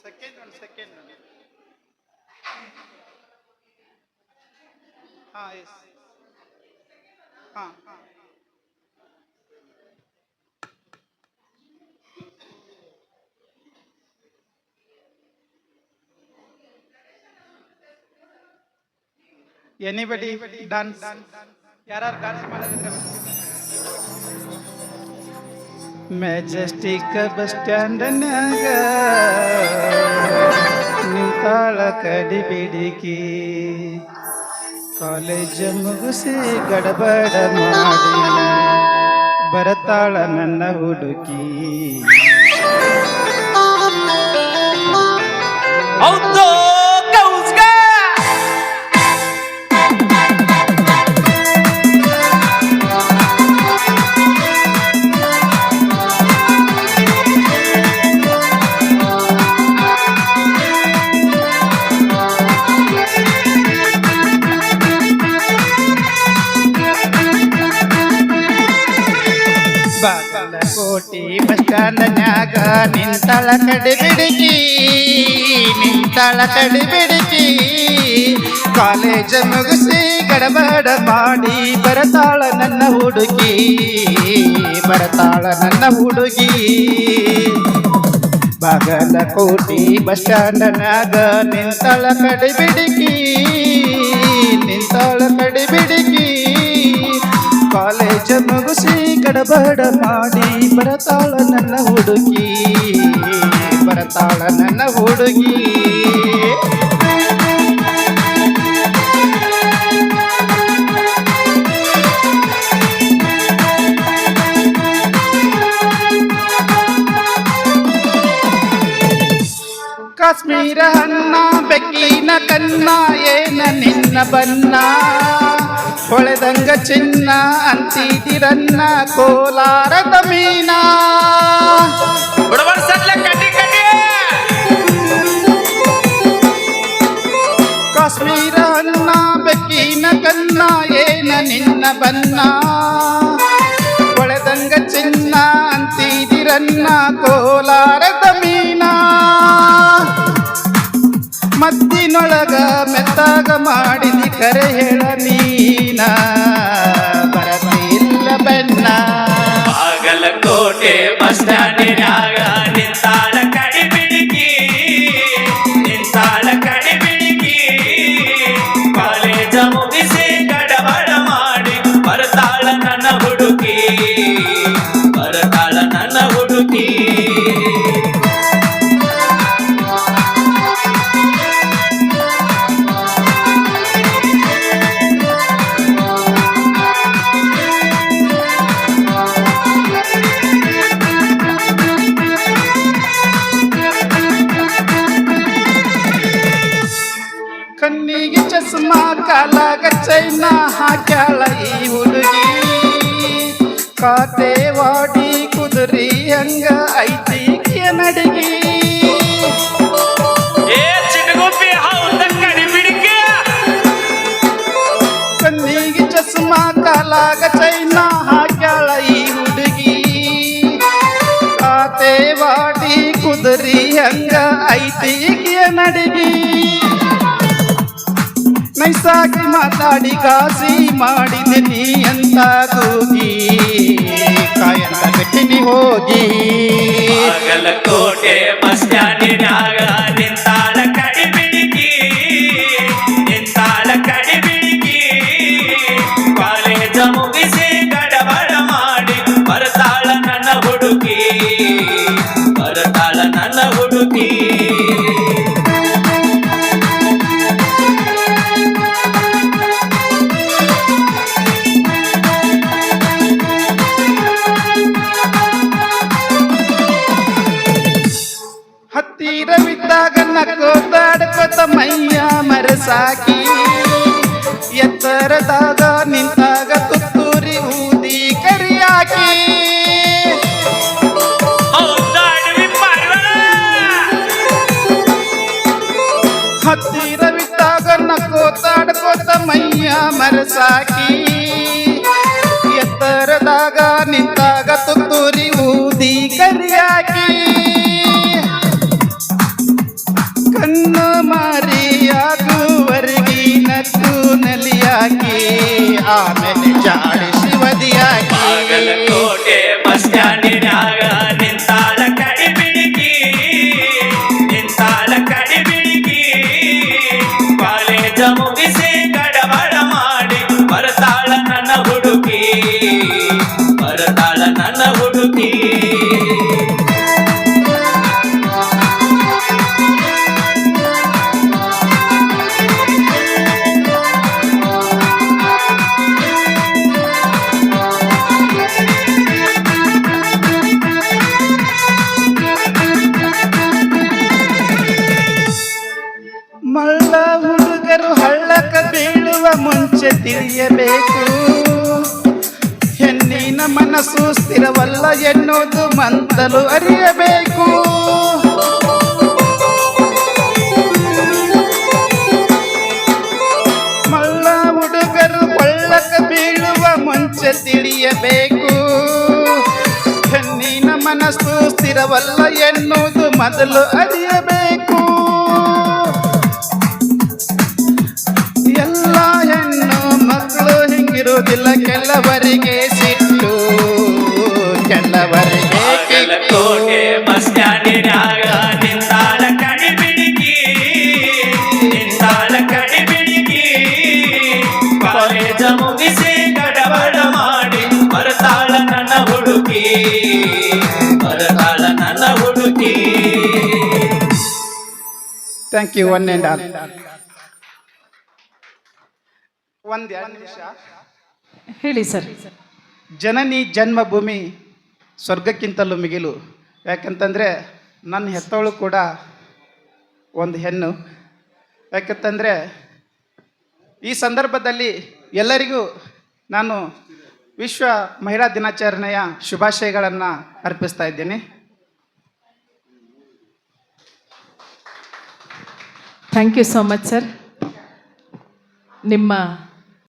Second ಒಂದು second. ಹಾಂ S. ಹಾಂ ಹಾಂ ಎನಿಬಡಿ ಡಾನ್ಸ್, ಯಾರು ಡಾನ್ಸ್ ಮಾಡೋದಿದ್ರೆ ಮೆಜೆಸ್ಟಿಕ್ ಬಸ್ ಸ್ಟ್ಯಾಂಡ್ನ್ಯಾಗ ನಿಂತಾಳ ಕಡಿಬಿಡಿಕಿ, ಕಾಲೇಜ್ ಮುಗಿಸಿ ಗಡಬಡ ಮಾಡಿ ಬರತಾಳ ನನ್ನ ಹುಡುಕಿ. ಹೌದು ಬಾಗಲಕೋಟಿ ಬಸ್ ಸ್ಟ್ಯಾಂಡ್ನ್ಯಾಗ ನಿಂತಾಳ ಕಡಿಬಿಡಿಕಿ, ನಿಂತಾಳ ಕಡಿಬಿಡಿಕಿ, ಕಾಲೇಜ್ ಮುಗಿಸಿ ಗಡಬಡ ಮಾಡಿ ಬರತಾಳ ನನ್ನ ಹುಡುಗಿ, ಬರತಾಳ ನನ್ನ ಹುಡುಗಿ. ಬಾಗಲಕೋಟಿ ಬಸ್ ಸ್ಟ್ಯಾಂಡ್ನ್ಯಾಗ ನಿಂತಾಳ ಕಡಿಬಿಡಿಕಿ, ನಿಂತಾಳ ಕಡಿಬಿಡಿಕಿ, ಕಾಲೇಜ್ ಮುಗಿಸಿ ಗಡಬಡ ಮಾಡಿ ಬರತಾಳ ನನ್ನ ಹುಡುಗಿ, ಬರತಾಳ ನನ್ನ ಹುಡುಗಿ. ಕಾಶ್ಮೀರ ಅನ್ನ ಬೆಕ್ಕಿನ ಕನ್ನ ಏನ ನಿನ್ನ ಬನ್ನ, ಹೊಳೆದಂಗ ಚಿನ್ನ ಅಂತಿದಿರನ್ನ ಕೋಲಾರದ ಮೀನ. ಕಾಶ್ಮೀರ ಅನ್ನ ಬೆಕ್ಕಿನ ಕನ್ನ ಏನ ನಿನ್ನ ಬನ್ನ, ಹೊಳೆದಂಗ ಚಿನ್ನ ಅಂತಿದಿರನ್ನ ಕೋಲಾರದ ಮೀನ. ಮದ್ದಿನೊಳಗ ಮೆತ್ತಾಗ ಮಾಡಿದಿ ಕರೆ ಹೇಳ ನೀನ, ಬರತಿಲ್ಲ ಬೆನ್ನ. ಬಾಗಲಕೋಟೆ ಬಸ್ ಸ್ಟ್ಯಾಂಡಿನ್ಯಾಗ ನಿಂತಾಳ ಕಡಿಬಿಡಿಕಿ, ನಿಂತಾಳ ಕಡಿಬಿಡಿಕಿ, ಕಾಲೇಜ ಮುಗಿಸಿ ಗಡಬಡ ಮಾಡಿ ಬರತಾಳ ನನ್ನ ಹುಡುಗಿ, ಬರತಾಳ ನನ್ನ ಹುಡುಗಿ. ಕಣ್ಣಿಗೆ ಚಸ್ಮಾ ಕಾಲಾಗ ಚೈನಾ ಹಾಕ್ಯಾಳ ಈ ಹುಡುಗಿ, ಕಾತೆವಾಡಿ ಕುದುರಿ ಹಂಗ ಐತಿ ನಡಿಗಿ. ಕಣ್ಣಿಗೆ ಚಸ್ಮಾ ಕಾಲಾಗ ಚೈನಾ ಹಾಕ್ಯಾಳ ಈ ಹುಡುಗಿ, ಕಾತೆವಾಡಿ ಕುದುರಿ ಹಂಗ ಐತಿ ನಡಿಗಿ. ನೈಸಾಗಿ ಮಾತಾಡಿ ಘಾಸಿ ಮಾಡಿದೆ ನೀ ಅಂತ ಕೂಗಿ, ಕಾಯಂತ ಬಿಟ್ಟಿನಿ ಹೋಗಿ. ಬಾಗಲಕೋಟೆ ಬಸ್ ಸ್ಟ್ಯಾಂಡಿನ್ಯಾಗ ನಿಂತಾಳ ಕಡಿಬಿಡಿಕಿ, ನಿಂತಾಳ ಕಡಿಬಿಡಿಕಿ, ಕಾಲೇಜ ಮುಗಿಸಿ ಗಡಬಡ ಮಾಡಿ ಬರತಾಳ ನನ್ನ ಹುಡುಗಿ, ಬರತಾಳ ನನ್ನ ಹುಡುಗಿ. ಹತ್ತಿರವಿದ್ದಾಗ ನಕ್ಕೋತಾಡ್ಕೋತ ಮೈಯ ಮರಸಾಕಿ, ಎತ್ತರದಾಗ ನಿಂತಾಗ ತುತ್ತೂರಿ ಊದಿ ಕರಿಯಾಕಿ. ಹತ್ತಿರವಿದ್ದಾಗ ನಕ್ಕೋತಾಡ್ಕೋತ ಮೈಯ ಮರಸಾಕಿ, ಎತ್ತರದಾಗ ನಿಂತಾಗ ತುತ್ತೂರಿ ಊದಿ ಕರಿಯಾಕಿ. ಜಾಡಿ ಶಿವದಿಯಾಗಿ ಬಾಗಲಕೋಟೆ ಬಸ್ ಸ್ಟ್ಯಾಂಡಿನಾಗ ನಿಂತಾಳ ಕಡಿಬಿಡಿಕಿ ನಿಂತಾಳ ಕಡಿಬಿಡಿಕಿ ಕಾಲೇಜ ಮುಗಿಸಿ ಗಡಬಡ ಮಾಡಿ ಬರ್ತಾಳ ನನ್ನ ಹುಡುಗಿ ಬರ್ತಾಳ ನನ್ನ ಹುಡುಗಿ ಮಳ್ಳ ಹುಡುಗರು ಹಳ್ಳಕ ಬೀಳುವ ಮುಂಚೆ ತಿಳಿಯಬೇಕು ಹೆಣ್ಣಿನ ಮನಸ್ಸು ಸ್ಥಿರವಲ್ಲ ಎನ್ನುವುದು ಮಂತಲು ಅರಿಯಬೇಕು ಮಳ್ಳ ಹುಡುಗರು ಕೊಳ್ಳಕ ಬೀಳುವ ಮುಂಚೆ ತಿಳಿಯಬೇಕು ಹೆಣ್ಣಿನ ಮನಸ್ಸು ಸ್ಥಿರವಲ್ಲ ಎನ್ನುವುದು ಮೊದಲು ಅರಿಯಬೇಕು ಎಲ್ಲ ಹೆಣ್ಣು ಮಕ್ಕಳು ಹಿಂಗಿರುವುದಿಲ್ಲ ಕೆಲವರಿಗೆ ಸಿಟ್ಟು ಕೆಲವರಿಗೆ ಬಾಗಲಕೋಟೆ ಬಸ್ ಸ್ಟ್ಯಾಂಡಿನಾಗ ನಿಂತಾಳ ಕಡಿಬಿಡಿಕಿ ನಿಂತಾಳ ಕಡಿಬಿಡಿಕಿ ಕಾಲೇಜ ಮುಗಿಸಿ ಗಡಬಡ ಮಾಡಿ ಬರ್ತಾಳ ನನ್ನ ಹುಡುಗಿ ಬರ್ತಾಳ ನನ್ನ ಹುಡುಗಿ thank you one and all ಒಂದೆರಡು ನಿಮಿಷ ಹೇಳಿ ಸರ್. ಜನನಿ ಜನ್ಮಭೂಮಿ ಸ್ವರ್ಗಕ್ಕಿಂತಲೂ ಮಿಗಿಲು ಯಾಕಂತಂದರೆ ನನ್ನ ಹೆತ್ತವಳು ಕೂಡ ಒಂದು ಹೆಣ್ಣು ಯಾಕಂತಂದರೆ ಈ ಸಂದರ್ಭದಲ್ಲಿ ಎಲ್ಲರಿಗೂ ನಾನು ವಿಶ್ವ ಮಹಿಳಾ ದಿನಾಚರಣೆಯ ಶುಭಾಶಯಗಳನ್ನು ಅರ್ಪಿಸ್ತಾ ಇದ್ದೇನೆ. Thank you so much sir. ನಿಮ್ಮ